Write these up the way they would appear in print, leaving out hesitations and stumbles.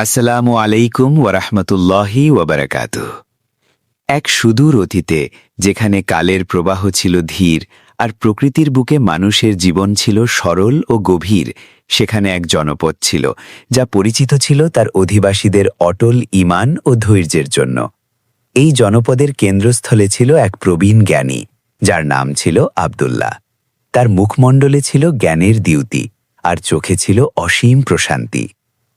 আসসালামু আলাইকুম ওয়ারাহমাতুল্লাহি ওয়াবারাকাতুহু। এক সুদূর অতীতে যেখানে কালের প্রবাহ ছিল ধীর আর প্রকৃতির বুকে মানুষের জীবন ছিল সরল ও গভীর, সেখানে এক জনপদ ছিল যা পরিচিত ছিল তার অধিবাসীদের অটল ঈমান ও ধৈর্যের জন্য। এই জনপদের কেন্দ্রস্থলে ছিল এক প্রবীণ জ্ঞানী, যার নাম ছিল আব্দুল্লাহ। তার মুখমণ্ডলে ছিল জ্ঞানের দ্যুতি আর চোখে ছিল অসীম প্রশান্তি।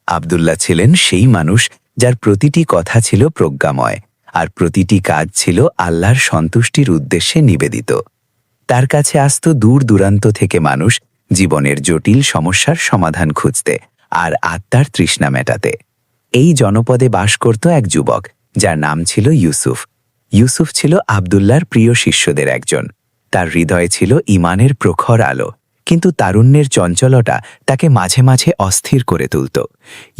আব্দুল্লাহ ছিলেন সেই মানুষ যার প্রতিটি কথা ছিল প্রজ্ঞাময় আর প্রতিটি কাজ ছিল আল্লাহর সন্তুষ্টির উদ্দেশ্যে নিবেদিত। তার কাছে আসত দূর দূরান্ত থেকে মানুষ জীবনের জটিল সমস্যার সমাধান খুঁজতে আর আত্মার তৃষ্ণা মেটাতে। এই জনপদে বাস করত এক যুবক যার নাম ছিল ইউসুফ। ইউসুফ ছিল আব্দুল্লাহর প্রিয় শিষ্যদের একজন। তার হৃদয়ে ছিল ঈমানের প্রখর আলো, কিন্তু তারুণ্যের চঞ্চলতা তাকে মাঝে মাঝে অস্থির করে তুলত।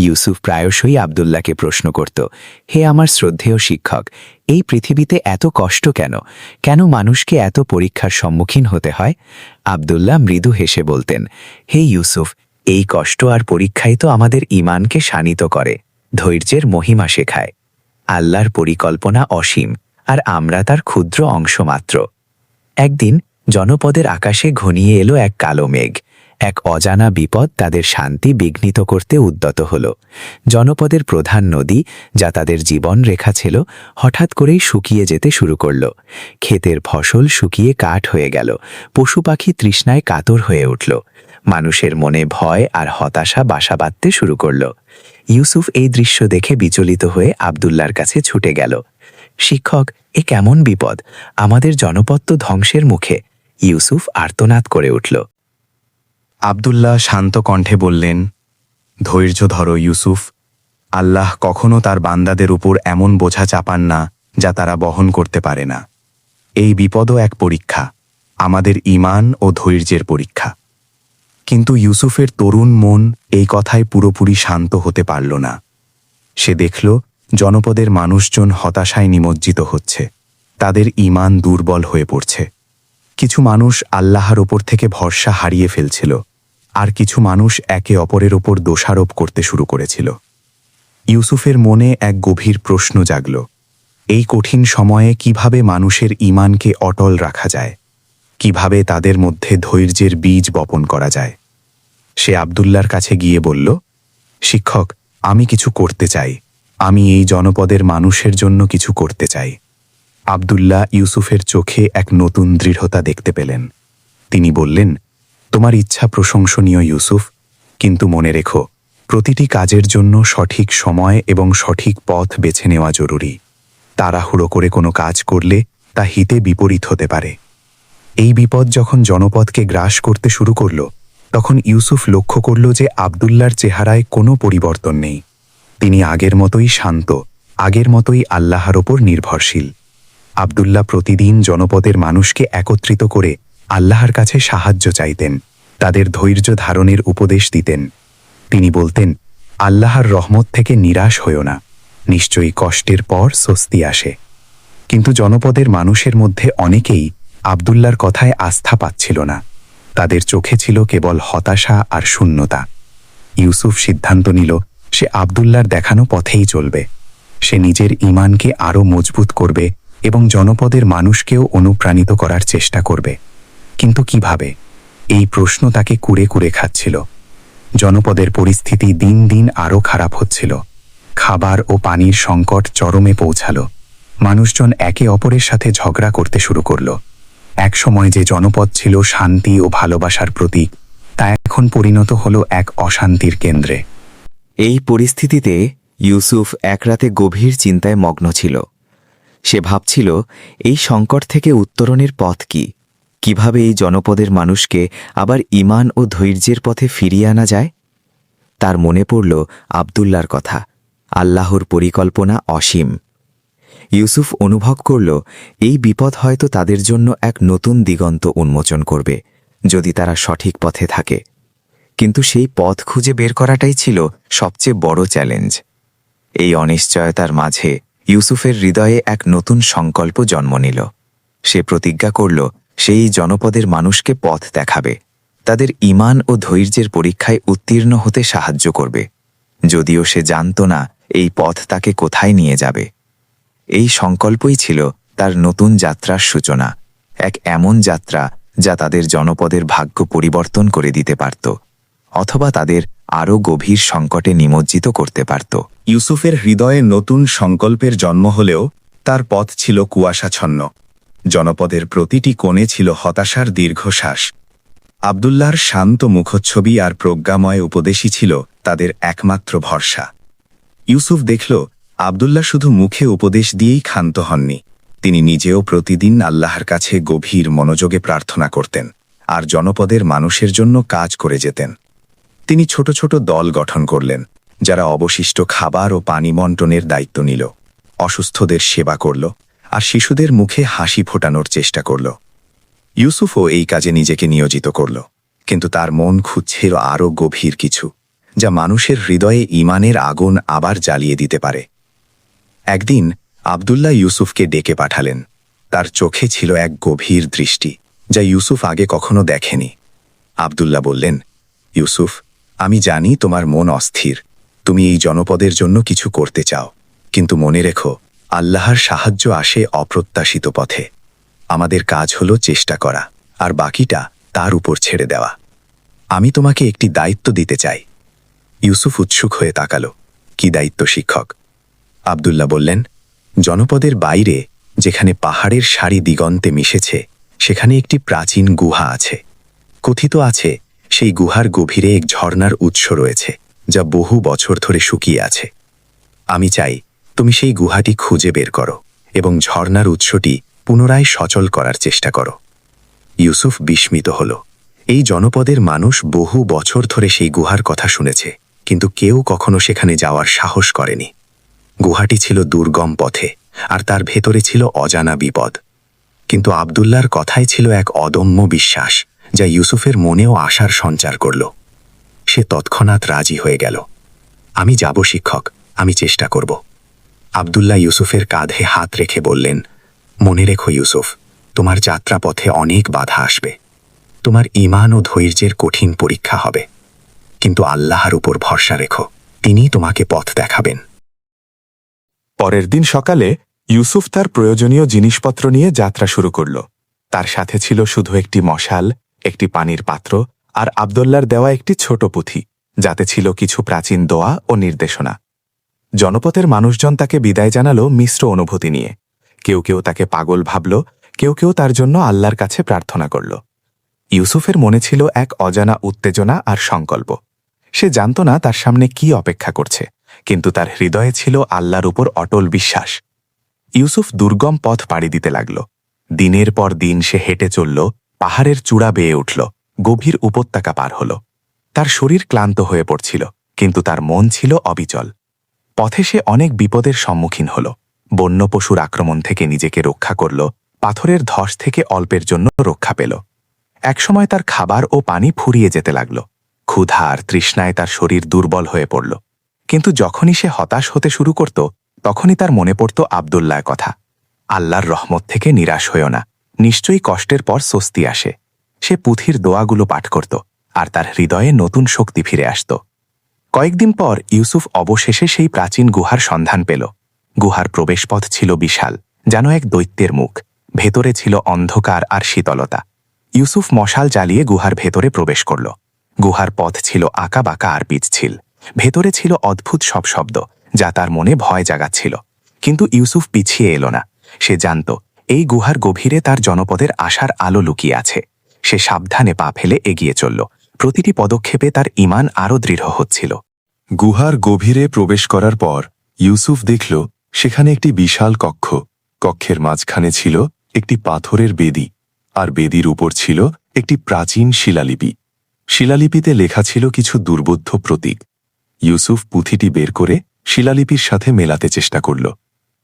ইউসুফ প্রায়শই আব্দুল্লাহকে প্রশ্ন করত, হে আমার শ্রদ্ধেয় শিক্ষক, এই পৃথিবীতে এত কষ্ট কেন? কেন মানুষকে এত পরীক্ষার সম্মুখীন হতে হয়? আব্দুল্লাহ মৃদু হেসে বলতেন, হে ইউসুফ, এই কষ্ট আর পরীক্ষাই তো আমাদের ঈমানকে শানিত করে, ধৈর্যের মহিমা শেখায়। আল্লাহর পরিকল্পনা অসীম, আর আমরা তার ক্ষুদ্র অংশ মাত্র। একদিন জনপদের আকাশে ঘনিয়ে এলো এক কালো মেঘ। এক অজানা বিপদ তাদের শান্তি বিঘ্নিত করতে উদ্যত হল। জনপদের প্রধান নদী, যা তাদের জীবন রেখা ছিল, হঠাৎ করেই শুকিয়ে যেতে শুরু করল। ক্ষেতের ফসল শুকিয়ে কাঠ হয়ে গেল, পশু পাখি তৃষ্ণায় কাতর হয়ে উঠল। মানুষের মনে ভয় আর হতাশা বাসা বাঁধতে শুরু করল। ইউসুফ এই দৃশ্য দেখে বিচলিত হয়ে আব্দুল্লাহর কাছে ছুটে গেল। শিক্ষক, এ কেমন বিপদ? আমাদের জনপদ তো ধ্বংসের মুখে। ইউসুফ আর্তনাদ করে উঠল। আব্দুল্লাহ শান্ত কণ্ঠে বললেন, ধৈর্য ধরো ইউসুফ। আল্লাহ কখনো তার বান্দাদের উপর এমন বোঝা চাপান না যা তারা বহন করতে পারে না। এই বিপদও এক পরীক্ষা, আমাদের ঈমান ও ধৈর্যের পরীক্ষা। কিন্তু ইউসুফের তরুণ মন এই কথায় পুরোপুরি শান্ত হতে পারল না। সে দেখল জনপদের মানুষজন হতাশায় নিমজ্জিত হচ্ছে, তাদের ঈমান দুর্বল হয়ে পড়ছে। কিছু মানুষ আল্লাহর ওপর থেকে ভরসা হারিয়ে ফেলছিল, আর কিছু মানুষ একে অপরের ওপর দোষারোপ করতে শুরু করেছিল। ইউসুফের মনে এক গভীর প্রশ্ন জাগল, এই কঠিন সময়ে কিভাবে মানুষের ঈমানকে অটল রাখা যায়, কিভাবে তাদের মধ্যে ধৈর্যের বীজ বপন করা যায়। সে আব্দুল্লাহর কাছে গিয়ে বলল, শিক্ষক, আমি কিছু করতে চাই, আমি এই জনপদের মানুষের জন্য কিছু করতে চাই। আব্দুল্লাহ ইউসুফের চোখে এক নতুন দৃঢ়তা দেখতে পেলেন। তিনি বললেন, তোমার ইচ্ছা প্রশংসনীয় ইউসুফ, কিন্তু মনে রেখো, প্রতিটি কাজের জন্য সঠিক সময় এবং সঠিক পথ বেছে নেওয়া জরুরি। তাড়াহুড়ো করে কোনো কাজ করলে তা হিতে বিপরীত হতে পারে। এই বিপদ যখন জনপদকে গ্রাস করতে শুরু করল, তখন ইউসুফ লক্ষ্য করল যে আব্দুল্লাহর চেহারায় কোনো পরিবর্তন নেই। তিনি আগের মতোই শান্ত, আগের মতোই আল্লাহর ওপর নির্ভরশীল। আব্দুল্লাহ প্রতিদিন জনপদের মানুষকে একত্রিত করে আল্লাহর কাছে সাহায্য চাইতেন, তাদের ধৈর্য ধারণের উপদেশ দিতেন। তিনি বলতেন, আল্লাহর রহমত থেকে নিরাশ হইও না, নিশ্চয়ই কষ্টের পর স্বস্তি আসে। কিন্তু জনপদের মানুষের মধ্যে অনেকেই আব্দুল্লাহর কথায় আস্থা পাচ্ছিল না। তাদের চোখে ছিল কেবল হতাশা আর শূন্যতা। ইউসুফ সিদ্ধান্ত নিল, সে আব্দুল্লাহর দেখানো পথেই চলবে। সে নিজের ঈমানকে আরও মজবুত করবে এবং জনপদের মানুষকেও অনুপ্রাণিত করার চেষ্টা করবে। কিন্তু কিভাবে? এই প্রশ্ন তাকে কুরে কুরে খাচ্ছিল। জনপদের পরিস্থিতি দিন দিন আরও খারাপ হচ্ছিল। খাবার ও পানির সংকট চরমে পৌঁছাল। মানুষজন একে অপরের সাথে ঝগড়া করতে শুরু করল। একসময় যে জনপদ ছিল শান্তি ও ভালোবাসার প্রতীক, তা এখন পরিণত হল এক অশান্তির কেন্দ্রে। এই পরিস্থিতিতে ইউসুফ এক রাতে গভীর চিন্তায় মগ্ন ছিল। সে ভাবছিল, এই সংকট থেকে উত্তরণের পথ কি? কিভাবে এই জনপদের মানুষকে আবার ঈমান ও ধৈর্যের পথে ফিরিয়ে আনা যায়? তার মনে পড়ল আব্দুল্লাহর কথা, আল্লাহর পরিকল্পনা অসীম। ইউসুফ অনুভব করল, এই বিপদ হয়তো তাদের জন্য এক নতুন দিগন্ত উন্মোচন করবে, যদি তারা সঠিক পথে থাকে। কিন্তু সেই পথ খুঁজে বের করাটাই ছিল সবচেয়ে বড় চ্যালেঞ্জ। এই অনিশ্চয়তার মাঝে ইউসুফের হৃদয়ে এক নতুন সংকল্প জন্ম নিল। সে প্রতিজ্ঞা করল, সেই জনপদের মানুষকে পথ দেখাবে, তাদের ঈমান ও ধৈর্যের পরীক্ষায় উত্তীর্ণ হতে সাহায্য করবে। যদিও সে জানত না এই পথ তাকে কোথায় নিয়ে যাবে। এই সংকল্পই ছিল তার নতুন যাত্রার সূচনা, এক এমন যাত্রা যা তাদের জনপদের ভাগ্য পরিবর্তন করে দিতে পারত, অথবা তাদের আরও গভীর সংকটে নিমজ্জিত করতে পারত। ইউসুফের হৃদয়ে নতুন সংকল্পের জন্ম হলেও তার পথ ছিল কুয়াশাচ্ছন্ন। জনপদের প্রতিটি কোণে ছিল হতাশার দীর্ঘশ্বাস। আব্দুল্লাহর শান্ত মুখচ্ছবি আর প্রজ্ঞাময় উপদেশই ছিল তাদের একমাত্র ভরসা। ইউসুফ দেখল, আব্দুল্লাহ শুধু মুখে উপদেশ দিয়েই ক্ষান্ত হননি, তিনি নিজেও প্রতিদিন আল্লাহর কাছে গভীর মনোযোগে প্রার্থনা করতেন আর জনপদের মানুষের জন্য কাজ করে যেতেন। তিনি ছোট ছোট দল গঠন করলেন, যারা অবশিষ্ট খাবার ও পানি বণ্টনের দায়িত্ব নিল, অসুস্থদের সেবা করল আর শিশুদের মুখে হাসি ফোটানোর চেষ্টা করল। ইউসুফও এই কাজে নিজেকে নিয়োজিত করল, কিন্তু তার মন খুঁজছিল আরও গভীর কিছু, যা মানুষের হৃদয়ে ঈমানের আগুন আবার জ্বালিয়ে দিতে পারে। একদিন আব্দুল্লাহ ইউসুফকে ডেকে পাঠালেন। তার চোখে ছিল এক গভীর দৃষ্টি, যা ইউসুফ আগে কখনো দেখেনি। আব্দুল্লাহ বললেন, ইউসুফ, আমি জানি তোমার মন অস্থির, তুমি এই জনপদের জন্য কিছু করতে চাও, কিন্তু মনে রেখো, আল্লাহর সাহায্য আসে অপ্রত্যাশিত পথে। আমাদের কাজ হলো চেষ্টা করা, আর বাকিটা তার উপর ছেড়ে দেওয়া। আমি তোমাকে একটি দায়িত্ব দিতে চাই। ইউসুফ উৎসুক হয়ে তাকালো, কি দায়িত্ব শিক্ষক? আব্দুল্লাহ বললেন, জনপদের বাইরে, যেখানে পাহাড়ের সারি দিগন্তে মিশেছে, সেখানে একটি প্রাচীন গুহা আছে। কথিত আছে সেই গুহার গভীরে এক ঝর্ণার উৎস রয়েছে, যা বহু বছর ধরে শুকিয়ে আছে। আমি চাই তুমি সেই গুহাটি খুঁজে বের করো এবং ঝর্ণার উৎসটি পুনরায় সচল করার চেষ্টা করো। ইউসুফ বিস্মিত হল। এই জনপদের মানুষ বহু বছর ধরে সেই গুহার কথা শুনেছে, কিন্তু কেউ কখনো সেখানে যাওয়ার সাহস করেনি। গুহাটি ছিল দুর্গম পথে, আর তার ভেতরে ছিল অজানা বিপদ। কিন্তু আব্দুল্লাহর কথাই ছিল এক অদম্য বিশ্বাস, যা ইউসুফের মনেও আশার সঞ্চার করল। সে তৎক্ষণাৎ রাজি হয়ে গেল। আমি যাব শিক্ষক, আমি চেষ্টা করব। আব্দুল্লাহ ইউসুফের কাঁধে হাত রেখে বললেন, মনে রেখো ইউসুফ, তোমার যাত্রাপথে অনেক বাধা আসবে, তোমার ঈমান ও ধৈর্যের কঠিন পরীক্ষা হবে, কিন্তু আল্লাহর উপর ভরসা রেখো, তিনিই তোমাকে পথ দেখাবেন। পরের দিন সকালে ইউসুফ তার প্রয়োজনীয় জিনিসপত্র নিয়ে যাত্রা শুরু করল। তার সাথে ছিল শুধু একটি মশাল, একটি পানির পাত্র আর আব্দুল্লাহর দেওয়া একটি ছোট পুঁথি, যাতে ছিল কিছু প্রাচীন দোয়া ও নির্দেশনা। জনপদের মানুষজন তাকে বিদায় জানালো মিশ্র অনুভূতি নিয়ে। কেউ কেউ তাকে পাগল ভাবল, কেউ কেউ তার জন্য আল্লাহর কাছে প্রার্থনা করল। ইউসুফের মনে ছিল এক অজানা উত্তেজনা আর সংকল্প। সে জানত না তার সামনে কি অপেক্ষা করছে, কিন্তু তার হৃদয়ে ছিল আল্লাহর উপর অটল বিশ্বাস। ইউসুফ দুর্গম পথ পাড়ি দিতে লাগল। দিনের পর দিন সে হেঁটে চলল, পাহাড়ের চূড়া বেয়ে উঠল, গভীর উপত্যকা পার হল। তার শরীর ক্লান্ত হয়ে পড়ছিল, কিন্তু তার মন ছিল অবিচল। পথে সে অনেক বিপদের সম্মুখীন হল। বন্য পশুর আক্রমণ থেকে নিজেকে রক্ষা করল, পাথরের ধস থেকে অল্পের জন্য রক্ষা পেল। একসময় তার খাবার ও পানি ফুরিয়ে যেতে লাগল। ক্ষুধা আর তৃষ্ণায় তার শরীর দুর্বল হয়ে পড়ল। কিন্তু যখনই সে হতাশ হতে শুরু করত, তখনই তার মনে পড়ত আব্দুল্লাহর কথা, আল্লাহর রহমত থেকে নিরাশ হইও না, নিশ্চয়ই কষ্টের পর স্বস্তি আসে। সে পুঁথির দোয়াগুলো পাঠ করত, আর তার হৃদয়ে নতুন শক্তি ফিরে আসত। কয়েকদিন পর ইউসুফ অবশেষে সেই প্রাচীন গুহার সন্ধান পেল। গুহার প্রবেশপথ ছিল বিশাল, যেন এক দৈত্যের মুখ। ভেতরে ছিল অন্ধকার আর শীতলতা। ইউসুফ মশাল জ্বালিয়ে গুহার ভেতরে প্রবেশ করল। গুহার পথ ছিল আঁকাবাঁকা আর পিচ্ছিল। ভেতরে ছিল অদ্ভুত সব শব্দ, যা তার মনে ভয় জাগাচ্ছিল। কিন্তু ইউসুফ পিছিয়ে এলো না। সে জানত এই গুহার গভীরে তার জনপদের আশার আলো লুকিয়ে আছে। সে সাবধানে পা ফেলে এগিয়ে চলল। প্রতিটি পদক্ষেপে তার ঈমান আরও দৃঢ় হচ্ছিল। গুহার গভীরে প্রবেশ করার পর ইউসুফ দেখল সেখানে একটি বিশাল কক্ষ। কক্ষের মাঝখানে ছিল একটি পাথরের বেদি, আর বেদির উপর ছিল একটি প্রাচীন শিলালিপি। শিলালিপিতে লেখা ছিল কিছু দুর্বোধ্য প্রতীক। ইউসুফ পুঁথিটি বের করে শিলালিপির সাথে মেলাতে চেষ্টা করল।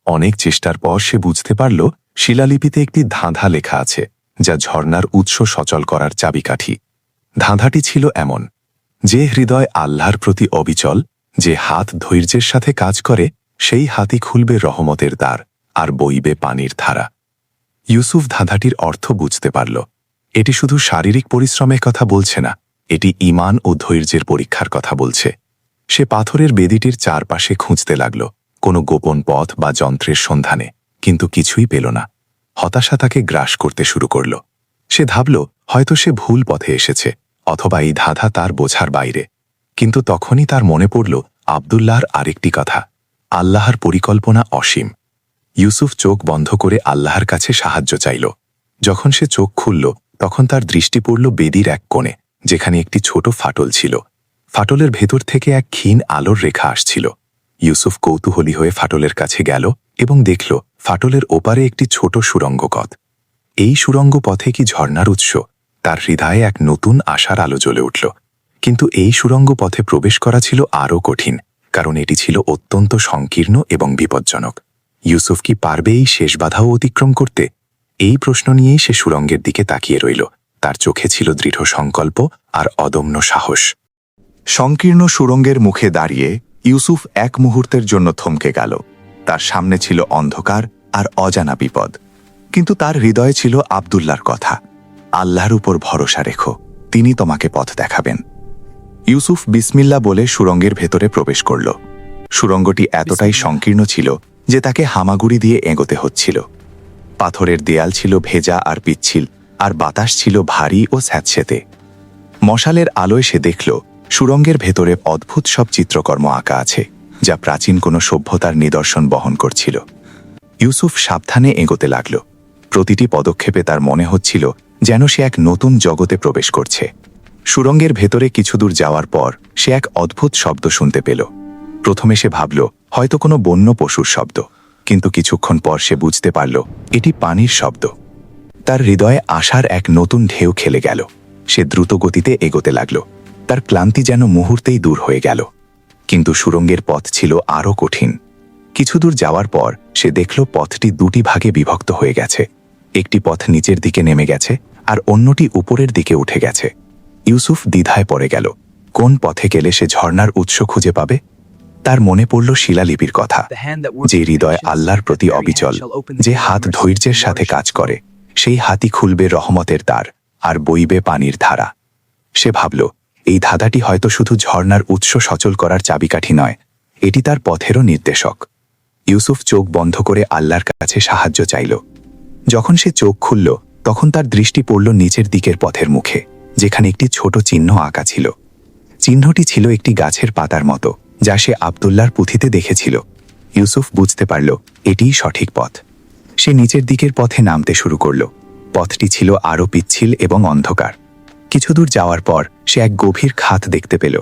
অনেক চেষ্টার পর সে বুঝতে পারল শিলালিপিতে একটি ধাঁধা লেখা আছে, যা ঝর্ণার উৎস সচল করার চাবিকাঠি। ধাঁধাটি ছিল এমন: যে হৃদয় আল্লাহর প্রতি অবিচল, যে হাত ধৈর্যের সাথে কাজ করে, সেই হাতই খুলবে রহমতের দ্বার আর বইবে পানির ধারা। ইউসুফ ধাঁধাটির অর্থ বুঝতে পারল। এটি শুধু শারীরিক পরিশ্রমের কথা বলছে না, এটি ঈমান ও ধৈর্যের পরীক্ষার কথা বলছে। সে পাথরের বেদিটির চারপাশে খুঁজতে লাগল কোনো গোপন পথ বা যন্ত্রের সন্ধানে, কিন্তু কিছুই পেল না। হতাশা তাকে গ্রাস করতে শুরু করল। সে ভাবল হয়তো সে ভুল পথে এসেছে, অথবা এই ধাঁধা তার বোঝার বাইরে। কিন্তু তখনই তার মনে পড়ল আব্দুল্লাহর আরেকটি কথা, আল্লাহর পরিকল্পনা অসীম। ইউসুফ চোখ বন্ধ করে আল্লাহর কাছে সাহায্য চাইল। যখন সে চোখ খুলল তখন তার দৃষ্টি পড়ল বেদির এক কোণে, যেখানে একটি ছোট ফাটল ছিল। ফাটলের ভেতর থেকে এক ক্ষীণ আলোর রেখা আসছিল। ইউসুফ কৌতূহলী হয়ে ফাটলের কাছে গেল এবং দেখল ফাটলের ওপারে একটি ছোট সুড়ঙ্গ পথ। এই সুড়ঙ্গ পথে কি ঝর্ণার উৎস? তার হৃদয়ে এক নতুন আশার আলো জ্বলে উঠল। কিন্তু এই সুড়ঙ্গ পথে প্রবেশ করা ছিল আরও কঠিন, কারণ এটি ছিল অত্যন্ত সংকীর্ণ এবং বিপজ্জনক। ইউসুফ কি পারবে এই শেষ বাধাও অতিক্রম করতে? এই প্রশ্ন নিয়েই সে সুড়ঙ্গের দিকে তাকিয়ে রইল। তার চোখে ছিল দৃঢ় সংকল্প আর অদম্য সাহস। সংকীর্ণ সুড়ঙ্গের মুখে দাঁড়িয়ে ইউসুফ এক মুহূর্তের জন্য থমকে গেল। তার সামনে ছিল অন্ধকার আর অজানা বিপদ, কিন্তু তার হৃদয়ে ছিল আব্দুল্লাহর কথা, আল্লাহর উপর ভরসা রেখো, তিনি তোমাকে পথ দেখাবেন। ইউসুফ বিসমিল্লাহ বলে সুড়ঙ্গের ভেতরে প্রবেশ করল। সুড়ঙ্গটি এতটাই সংকীর্ণ ছিল যে তাকে হামাগুড়ি দিয়ে এগোতে হচ্ছিল। পাথরের দেয়াল ছিল ভেজা আর পিচ্ছিল, আর বাতাস ছিল ভারী ও স্যাঁতসেঁতে। মশালের আলোয় সে দেখল সুড়ঙ্গের ভেতরে অদ্ভুত সব চিত্রকর্ম আঁকা আছে, যা প্রাচীন কোনো সভ্যতার নিদর্শন বহন করছিল। ইউসুফ সাবধানে এগোতে লাগল। প্রতিটি পদক্ষেপে তার মনে হচ্ছিল যেন সে এক নতুন জগতে প্রবেশ করছে। সুড়ঙ্গের ভেতরে কিছু দূর যাওয়ার পর সে এক অদ্ভুত শব্দ শুনতে পেল। প্রথমে সে ভাবল হয়তো কোনো বন্য পশুর শব্দ, কিন্তু কিছুক্ষণ পর সে বুঝতে পারল এটি পানির শব্দ। তার হৃদয়ে আশার এক নতুন ঢেউ খেলে গেল। সে দ্রুত গতিতে এগোতে লাগল। তার ক্লান্তি যেন মুহূর্তেই দূর হয়ে গেল। কিন্তু সুড়ঙ্গের পথ ছিল আরও কঠিন। কিছু দূর যাওয়ার পর সে দেখল পথটি দুটি ভাগে বিভক্ত হয়ে গেছে। একটি পথ নিচের দিকে নেমে গেছে আর অন্যটি উপরের দিকে উঠে গেছে। ইউসুফ দ্বিধায় পড়ে গেল। কোন পথে গেলে সে ঝর্ণার উৎস খুঁজে পাবে? তার মনে পড়ল শিলালিপির কথা, যে হৃদয় আল্লাহর প্রতি অবিচল, যে হাত ধৈর্যের সাথে কাজ করে, সেই হাতই খুলবে রহমতের দ্বার আর বইবে পানির ধারা। সে ভাবল এই ধাঁধাটি হয়তো শুধু ঝর্ণার উৎস সচল করার চাবিকাঠি নয়, এটি তার পথেরও নির্দেশক। ইউসুফ চোখ বন্ধ করে আল্লাহর কাছে সাহায্য চাইল। যখন সে চোখ খুলল তখন তার দৃষ্টি পড়ল নিচের দিকের পথের মুখে, যেখানে একটি ছোট চিহ্ন আঁকা ছিল। চিহ্নটি ছিল একটি গাছের পাতার মতো, যা সে আব্দুল্লাহর পুঁথিতে দেখেছিল। ইউসুফ বুঝতে পারল এটিই সঠিক পথ। সে নিচের দিকের পথে নামতে শুরু করল। পথটি ছিল আরও পিচ্ছিল এবং অন্ধকার। কিছু দূর যাওয়ার পর সে এক গভীর খাত দেখতে পেল।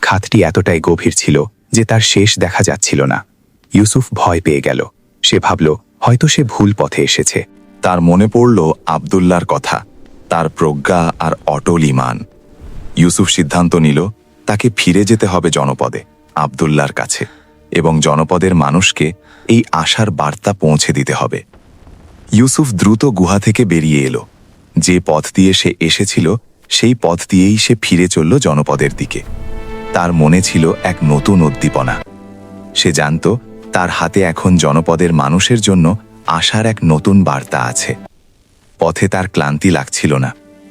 খাতটি এতটাই গভীর ছিল যে তার শেষ দেখা যাচ্ছিল না। ইউসুফ ভয় পেয়ে গেল। সে ভাবল হয়তো সে ভুল পথে এসেছে। তার মনে পড়ল আব্দুল্লাহর কথা, তার প্রজ্ঞা আর অটল ঈমান। ইউসুফ সিদ্ধান্ত নিল তাকে ফিরে যেতে হবে জনপদে, আব্দুল্লাহর কাছে, এবং জনপদের মানুষকে এই আশার বার্তা পৌঁছে দিতে হবে। ইউসুফ দ্রুত গুহা থেকে বেরিয়ে এলো। যে পথ দিয়ে সে এসেছিল সেই পথ দিয়েই সে ফিরে চলল জনপদের দিকে। তার মনে ছিল এক নতুন উদ্দীপনা। সে জানত তার হাতে এখন জনপদের মানুষের জন্য আশার এক নতুন বার্তা আছে। পথে তার ক্লান্তি লাগছিল না,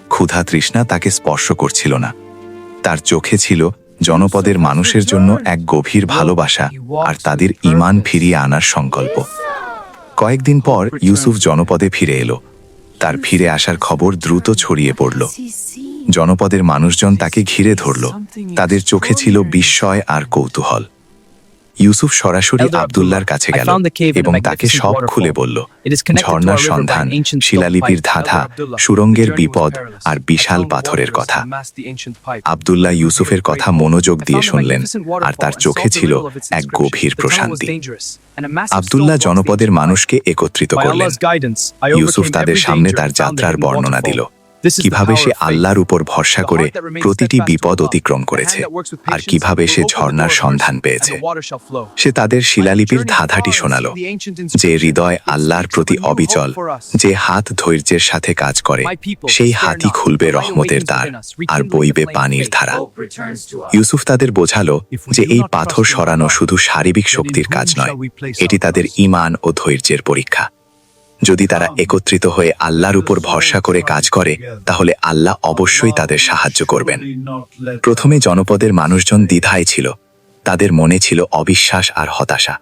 ক্ষুধা তৃষ্ণা তাকে স্পর্শ করছিল না। তার চোখে ছিল জনপদের মানুষের জন্য এক গভীর ভালোবাসা আর তাদের ঈমান ফিরিয়ে আনার সংকল্প। কয়েকদিন পর ইউসুফ জনপদে ফিরে এলো। তার ফিরে আসার খবর দ্রুত ছড়িয়ে পড়ল। জনপদের মানুষজন তাকে ঘিরে ধরল। তাদের চোখে ছিল বিস্ময় আর কৌতূহল। ইউসুফ সরাসরি আব্দুল্লাহর কাছে গেল এবং তাকে সব খুলে বলল। ঝর্ণার সন্ধান, শিলালিপির ধাঁধা, সুড়ঙ্গের বিপদ আর বিশাল পাথরের কথা। আব্দুল্লাহ ইউসুফের কথা মনোযোগ দিয়ে শুনলেন, আর তার চোখে ছিল এক গভীর প্রশান্তি। আব্দুল্লাহ জনপদের মানুষকে একত্রিত করলেন। ইউসুফ তাদের সামনে তার যাত্রার বর্ণনা দিল, কিভাবে সে আল্লাহর উপর ভরসা করে প্রতিটি বিপদ অতিক্রম করেছে আর কিভাবে সে ঝর্ণার সন্ধান পেয়েছে। সে তাদের শিলালিপির ধাঁধাটি শোনাল, যে হৃদয় আল্লাহর প্রতি অবিচল, যে হাত ধৈর্যের সাথে কাজ করে, সেই হাতই খুলবে রহমতের দ্বার আর বইবে পানির ধারা। ইউসুফ তাদের বোঝালো যে এই পাথর সরানো শুধু শারীরিক শক্তির কাজ নয়, এটি তাদের ঈমান ও ধৈর্যের পরীক্ষা। যদি তারা একত্রিত হয়ে আল্লাহর উপর ভরসা করে কাজ করে, তাহলে আল্লাহ অবশ্যই তাদের সাহায্য করবেন। প্রথমে জনপদের মানুষজন দ্বিধায় ছিল। তাদের মনে ছিল অবিশ্বাস আর হতাশা,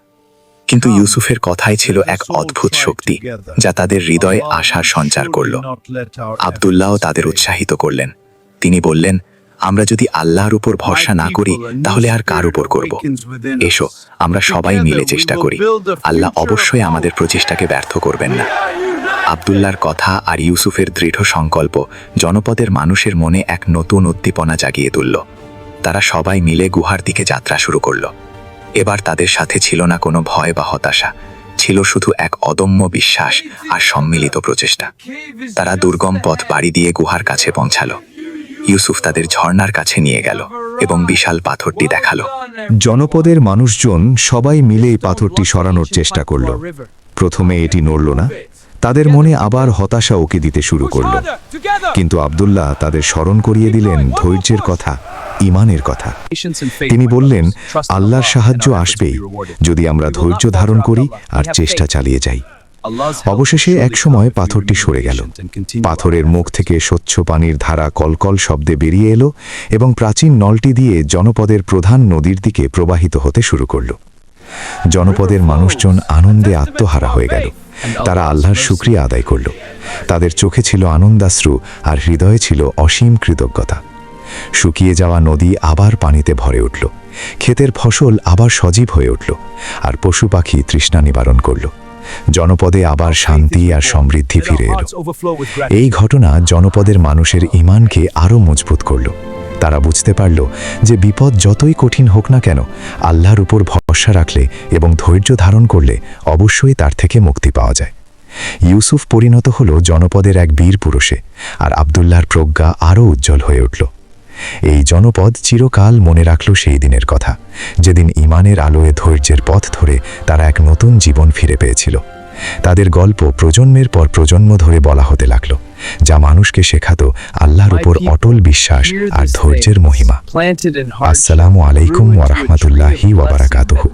কিন্তু ইউসুফের কথাই ছিল এক অদ্ভুত শক্তি যা তাদের হৃদয়ে আশার সঞ্চার করল। আব্দুল্লাহও তাদের উৎসাহিত করলেন। তিনি বললেন, আমরা যদি আল্লাহর উপর ভরসা না করি তাহলে আর কার উপর করব? এসো আমরা সবাই মিলে চেষ্টা করি, আল্লাহ অবশ্যই আমাদের প্রচেষ্টাকে ব্যর্থ করবেন না। আব্দুল্লাহর কথা আর ইউসুফের দৃঢ় সংকল্প জনপদের মানুষের মনে এক নতুন উদ্দীপনা জাগিয়ে তুলল। তারা সবাই মিলে গুহার দিকে যাত্রা শুরু করল। এবার তাদের সাথে ছিল না কোনো ভয় বা হতাশা, ছিল শুধু এক অদম্য বিশ্বাস আর সম্মিলিত প্রচেষ্টা। তারা দুর্গম পথ পাড়ি দিয়ে গুহার কাছে পৌঁছালো। ইউসুফ তাদের ঝর্ণার কাছে নিয়ে গেল এবং বিশাল পাথরটি দেখালো। জনপদের মানুষজন সবাই মিলে এই পাথরটি সরানোর চেষ্টা করল। প্রথমে এটি নড়ল না, তাদের মনে আবার হতাশা ওকে দিতে শুরু করল। কিন্তু আব্দুল্লাহ তাদের স্মরণ করিয়ে দিলেন ধৈর্যের কথা, ঈমানের কথা। তিনি বললেন, আল্লাহর সাহায্য আসবেই যদি আমরা ধৈর্য ধারণ করি আর চেষ্টা চালিয়ে যাই। অবশেষে একসময় পাথরটি সরে গেল। পাথরের মুখ থেকে স্বচ্ছ পানির ধারা কলকল শব্দে বেরিয়ে এলো এবং প্রাচীন নলটি দিয়ে জনপদের প্রধান নদীর দিকে প্রবাহিত হতে শুরু করল। জনপদের মানুষজন আনন্দে আত্মহারা হয়ে গেল। তারা আল্লাহর শুকরিয়া আদায় করল। তাদের চোখে ছিল আনন্দাশ্রু আর হৃদয়ে ছিল অসীম কৃতজ্ঞতা। শুকিয়ে যাওয়া নদী আবার পানিতে ভরে উঠল, ক্ষেতের ফসল আবার সজীব হয়ে উঠল, আর পশু পাখি তৃষ্ণা নিবারণ করল। জনপদে আবার শান্তি আর সমৃদ্ধি ফিরে এলো। এই ঘটনা জনপদের মানুষের ঈমানকে আরও মজবুত করল। তারা বুঝতে পারল যে বিপদ যতই কঠিন হোক না কেন, আল্লাহর উপর ভরসা রাখলে এবং ধৈর্য ধারণ করলে অবশ্যই তার থেকে মুক্তি পাওয়া যায়। ইউসুফ পরিণত হল জনপদের এক বীর পুরুষে, আর আব্দুল্লাহর প্রজ্ঞা আরও উজ্জ্বল হয়ে উঠল। এই জনপদ চিরকাল মনে রাখল সেই দিনের কথা, যেদিন ঈমানের আলোয় ধৈর্যের পথ ধরে তারা এক নতুন জীবন ফিরে পেয়েছিল। তাদের গল্প প্রজন্মের পর প্রজন্ম ধরে বলা হতে লাগল, যা মানুষকে শেখাতো আল্লাহর উপর অটল বিশ্বাস আর ধৈর্যের মহিমা। আসসালামু আলাইকুম ওয়া রাহমাতুল্লাহি ওয়া বারাকাতুহু।